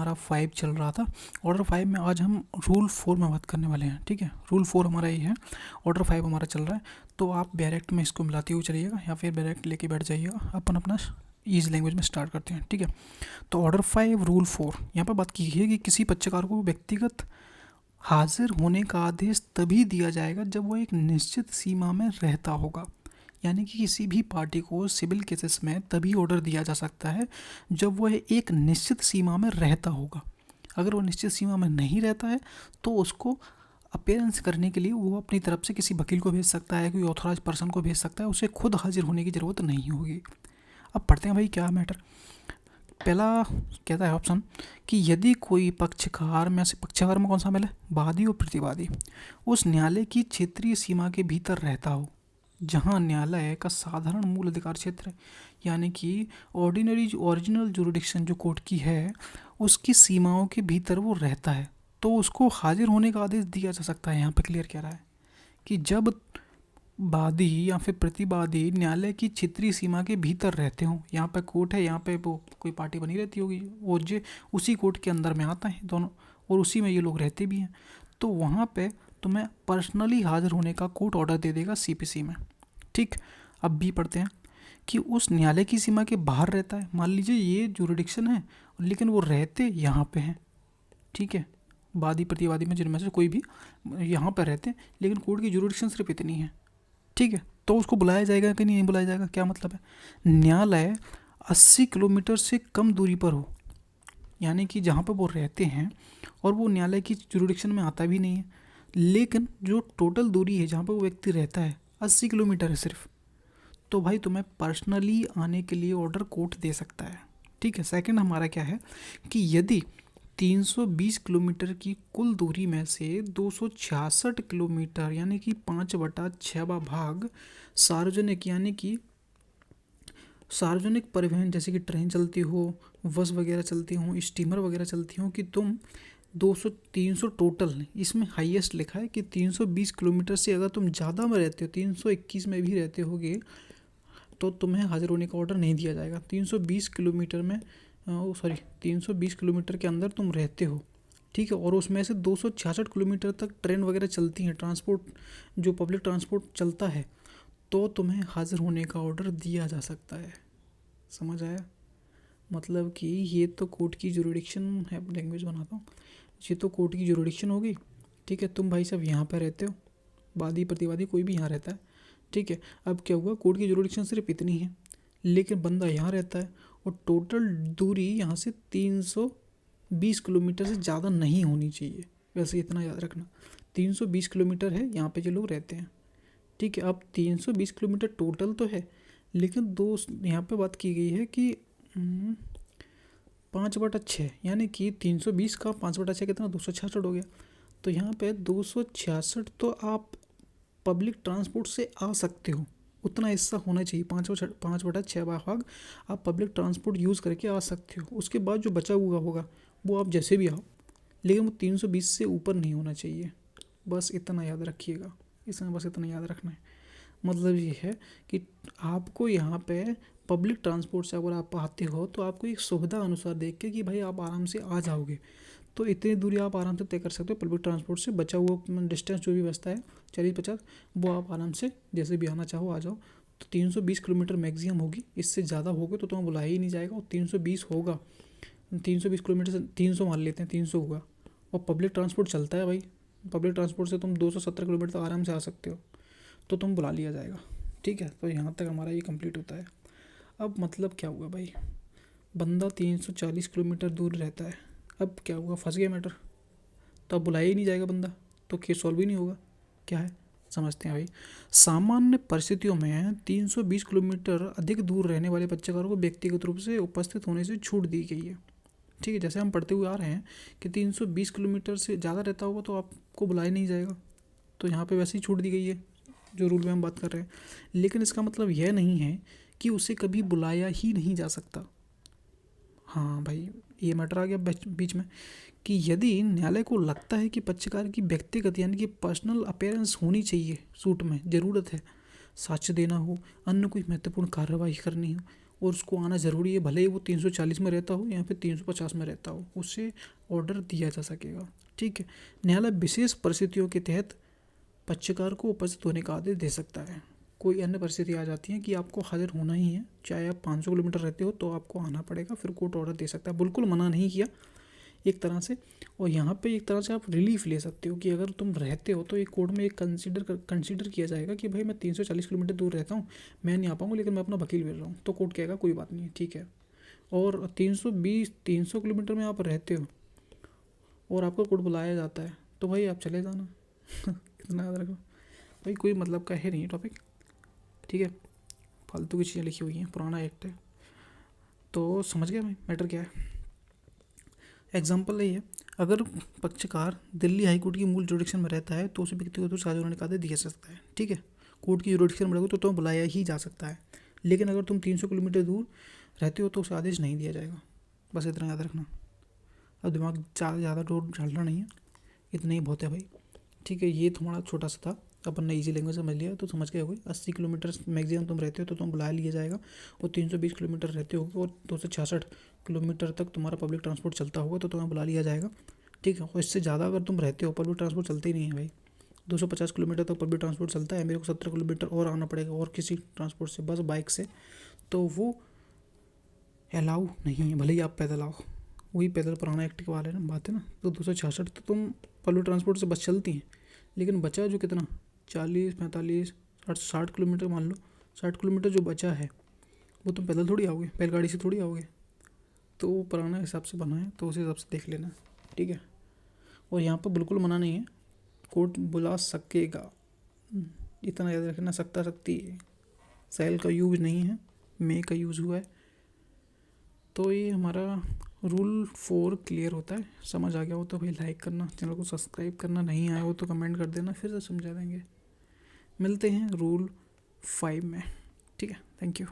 हमारा 5 चल रहा था। ऑर्डर 5 में आज हम रूल 4 में बात करने वाले हैं। ठीक है, रूल 4 हमारा ये है, ऑर्डर 5 हमारा चल रहा है। तो आप डायरेक्ट में इसको मिलाते हुए चलिएगा या फिर डायरेक्ट लेके बैठ जाइएगा। अपन अपना ईजी लैंग्वेज में स्टार्ट करते हैं। ठीक है, तो ऑर्डर 5 रूल 4 यहाँ पर बात की है कि किसी पक्षकार को व्यक्तिगत हाजिर होने का आदेश तभी दिया जाएगा जब वह एक निश्चित सीमा में रहता होगा। यानी कि किसी भी पार्टी को सिविल केसेस में तभी ऑर्डर दिया जा सकता है जब वह एक निश्चित सीमा में रहता होगा। अगर वो निश्चित सीमा में नहीं रहता है तो उसको अपीयरेंस करने के लिए वो अपनी तरफ से किसी वकील को भेज सकता है, कोई ऑथोराइज पर्सन को भेज सकता है, उसे खुद हाजिर होने की ज़रूरत नहीं होगी। अब पढ़ते हैं भाई क्या मैटर। पहला कहता है ऑप्शन कि यदि कोई पक्षकार में कौन शामिल है, वादी और प्रतिवादी, उस न्यायालय की क्षेत्रीय सीमा के भीतर रहता हो जहां न्यायालय का साधारण मूल अधिकार क्षेत्र है, यानी कि ओरिजिनल जुरिडिक्शन जो कोर्ट की है उसकी सीमाओं के भीतर वो रहता है, तो उसको हाजिर होने का आदेश दिया जा सकता है। यहाँ पे क्लियर कह रहा है कि जब वादी या फिर प्रतिवादी न्यायालय की क्षेत्रीय सीमा के भीतर रहते हों, यहाँ पे कोर्ट है, यहाँ पे वो कोई पार्टी बनी रहती होगी, वो जो उसी कोर्ट के अंदर में आता है दोनों, और उसी में ये लोग रहते भी हैं, तो वहाँ पे तुम्हें पर्सनली हाजिर होने का कोर्ट ऑर्डर दे देगा सीपीसी में। ठीक, अब भी पढ़ते हैं कि उस न्यायालय की सीमा के बाहर रहता है। मान लीजिए ये जुरिडिक्शन है लेकिन वो रहते यहाँ पे हैं। ठीक है, वादी प्रतिवादी में जिनमें से कोई भी यहाँ पर रहते हैं लेकिन कोर्ट की जुरिडिक्शन सिर्फ इतनी है। ठीक है, तो उसको बुलाया जाएगा कि नहीं बुलाया जाएगा, क्या मतलब है। न्यायालय 80 किलोमीटर से कम दूरी पर हो, यानी कि जहाँ पर वो रहते हैं और वो न्यायालय की जुरिडिक्शन में आता भी नहीं है, लेकिन जो टोटल दूरी है जहाँ पर वो व्यक्ति रहता है 80 किलोमीटर है सिर्फ, तो भाई तुम्हें पर्सनली आने के लिए ऑर्डर कोर्ट दे सकता है। ठीक है, सेकंड हमारा क्या है कि यदि 320 किलोमीटर की कुल दूरी में से 266 किलोमीटर यानी कि 5/6 भाग सार्वजनिक, यानी कि सार्वजनिक परिवहन जैसे कि ट्रेन चलती हो, बस वगैरह चलती हो, स्टीमर वगैरह चलती हो, कि तुम 300 टोटल, इसमें हाईएस्ट लिखा है कि 320 किलोमीटर से अगर तुम ज़्यादा में रहते हो, 321 में भी रहते होगे, तो तुम्हें हाजिर होने का ऑर्डर नहीं दिया जाएगा। 320 किलोमीटर में 320 किलोमीटर के अंदर तुम रहते हो, ठीक है, और उसमें से 266 किलोमीटर तक ट्रेन वगैरह चलती हैं, ट्रांसपोर्ट जो पब्लिक ट्रांसपोर्ट चलता है, तो तुम्हें हाजिर होने का ऑर्डर दिया जा सकता है। समझ आया, मतलब कि ये तो कोर्ट की जुरिडिक्शन है, लैंग्वेज बनाता हूँ, ये तो कोर्ट की जुरिडिक्शन होगी। ठीक है, तुम भाई साहब यहाँ पर रहते हो, वादी प्रतिवादी कोई भी यहाँ रहता है। ठीक है, अब क्या हुआ, कोर्ट की जुरिडिक्शन सिर्फ इतनी है लेकिन बंदा यहाँ रहता है और टोटल दूरी यहाँ से 320 किलोमीटर से ज़्यादा नहीं होनी चाहिए। वैसे इतना याद रखना, 320 किलोमीटर है यहाँ पे जो लोग रहते हैं। ठीक है, अब 320 किलोमीटर टोटल तो है लेकिन दो यहाँ पे बात की गई है कि 5/6, यानी कि 320 का 5/6 कितना, 266 हो गया। तो यहाँ पे 266 तो आप पब्लिक ट्रांसपोर्ट से आ सकते हो, उतना हिस्सा होना चाहिए, 5/6 भाग आप पब्लिक ट्रांसपोर्ट यूज़ करके आ सकते हो। उसके बाद जो बचा हुआ होगा वो आप जैसे भी आओ, लेकिन वो 320 से ऊपर नहीं होना चाहिए। बस इतना याद रखिएगा, इसमें बस इतना याद रखना है। मतलब ये है कि आपको यहाँ पे पब्लिक ट्रांसपोर्ट से अगर आप आते हो तो आपको एक सुविधा अनुसार देख के कि भाई आप आराम से आ जाओगे, तो इतनी दूरी आप आराम से तय कर सकते हो पब्लिक ट्रांसपोर्ट से। बचा हुआ डिस्टेंस जो भी बचता है 40-50, वो आप आराम से जैसे भी आना चाहो आ जाओ। तो 320 किलोमीटर मैक्सिमम होगी, इससे ज़्यादा होगा तो तुम्हें बुलाया ही नहीं जाएगा। और 320 होगा, 320 किलोमीटर से 300 मान लेते हैं, 300 हुआ, और पब्लिक ट्रांसपोर्ट चलता है भाई, पब्लिक ट्रांसपोर्ट से तुम 270 किलोमीटर तक आराम से आ सकते हो, तो तुम बुला लिया जाएगा। ठीक है, तो यहाँ तक हमारा ये कंप्लीट होता है। अब मतलब क्या हुआ भाई, बंदा 340 किलोमीटर दूर रहता है, अब क्या हुआ, फंस गया मैटर, तो अब बुलाया ही नहीं जाएगा बंदा, तो केस सॉल्व ही नहीं होगा। क्या है, समझते हैं भाई। सामान्य परिस्थितियों में 320 किलोमीटर अधिक दूर रहने वाले पक्षकारों को व्यक्तिगत रूप से उपस्थित होने से छूट दी गई है। ठीक है, जैसे हम पढ़ते हुए आ रहे हैं कि 320 किलोमीटर से ज़्यादा रहता होगा तो आपको बुलाया नहीं जाएगा, तो यहाँ पे वैसे ही छूट दी गई है जो रूल में हम बात कर रहे हैं। लेकिन इसका मतलब यह नहीं है कि उसे कभी बुलाया ही नहीं जा सकता। हाँ भाई, ये मैटर आ गया बीच में कि यदि न्यायालय को लगता है कि पक्षकार की व्यक्तिगत यानी कि पर्सनल अपीयरेंस होनी चाहिए, सूट में ज़रूरत है, साक्ष्य देना हो, अन्य कोई महत्वपूर्ण कार्रवाई करनी हो, और उसको आना ज़रूरी है, भले ही वो 340 में रहता हो या फिर 350 में रहता हो, उससे ऑर्डर दिया जा सकेगा। ठीक है। न्यायालय विशेष परिस्थितियों के तहत पक्षकार को उपस्थित होने का आदेश दे सकता है। कोई अन्य परिस्थिति आ जाती है कि आपको हाजिर होना ही है, चाहे आप 500 किलोमीटर रहते हो तो आपको आना पड़ेगा, फिर कोर्ट ऑर्डर दे सकता है। बिल्कुल मना नहीं किया एक तरह से। और यहाँ पे एक तरह से आप रिलीफ ले सकते हो कि अगर तुम रहते हो तो एक कोर्ट में एक कंसीडर किया जाएगा कि भाई मैं 340 किलोमीटर दूर रहता हूँ, मैं नहीं आ पाऊँगा, लेकिन मैं अपना वकील भेज रहा हूँ, तो कोर्ट कहेगा कोई बात नहीं है, ठीक है। और 300 किलोमीटर में आप रहते हो और आपको कोर्ट बुलाया जाता है तो भाई आप चले जाना। इतना याद रखो भाई, कोई मतलब का है नहीं टॉपिक, ठीक है। फालतू की चीज़ें लिखी हुई हैं, पुराना एक्ट है। तो समझ गया भाई मैटर क्या है। एग्जाम्पल यही है, अगर पक्षकार दिल्ली हाई कोर्ट की मूल जुडिक्शन में रहता है तो उसे व्यक्तिगत रूप से हाजिर होने का आदेश दिया जा सकता है। ठीक है। कोर्ट की जुडिक्शन में रहो तो तुम्हें बुलाया ही जा सकता है, लेकिन अगर तुम 300 किलोमीटर दूर रहते हो तो उसे आदेश नहीं दिया जाएगा। बस इतना याद रखना। अब दिमाग ज़्यादा डोर डालना नहीं है, इतना ही बहुत है भाई। ठीक है, ये तुम्हारा छोटा सा था, अपन ने इजी लैंग्वेज समझ लिया तो समझ गए होगे। 80 किलोमीटर मैक्सिमम तुम रहते हो तो तुम बुला लिया जाएगा, और 320 किलोमीटर रहते हो और 266 किलोमीटर तक तुम्हारा पब्लिक ट्रांसपोर्ट चलता होगा तो तुम्हें बुला लिया जाएगा। ठीक है। और इससे ज़्यादा अगर तुम रहते हो, पब्लिक ट्रांसपोर्ट चलते ही नहीं है भाई, 250 किलोमीटर तक पब्लिक ट्रांसपोर्ट चलता है, मेरे को 70 किलोमीटर और आना पड़ेगा और किसी ट्रांसपोर्ट से, बस बाइक से, तो वो अलाउ नहीं है, भले ही आप पैदल आओ। वही पैदल पुराना एक्ट के वाले ना बात है ना। तो 266 तो तुम पब्लिक ट्रांसपोर्ट से बस चलती हैं, लेकिन बचा जो कितना 40 45 60 किलोमीटर मान लो, 60 किलोमीटर जो बचा है वो तुम पैदल थोड़ी आओगे, बैलगाड़ी से थोड़ी आओगे। तो वो पुराना हिसाब से बना है, तो उस हिसाब से देख लेना। ठीक है। और यहाँ पर बिल्कुल मना नहीं है, कोर्ट बुला सकेगा, इतना याद रखना। सकता सकती है, सेल का यूज़ नहीं है, मे का यूज़ हुआ है। तो ये हमारा रूल 4 क्लियर होता है। समझ आ गया हो तो भाई लाइक करना, चैनल को सब्सक्राइब करना, नहीं आया हो तो कमेंट कर देना, फिर से समझा देंगे। मिलते हैं रूल 5 में। ठीक है, थैंक यू।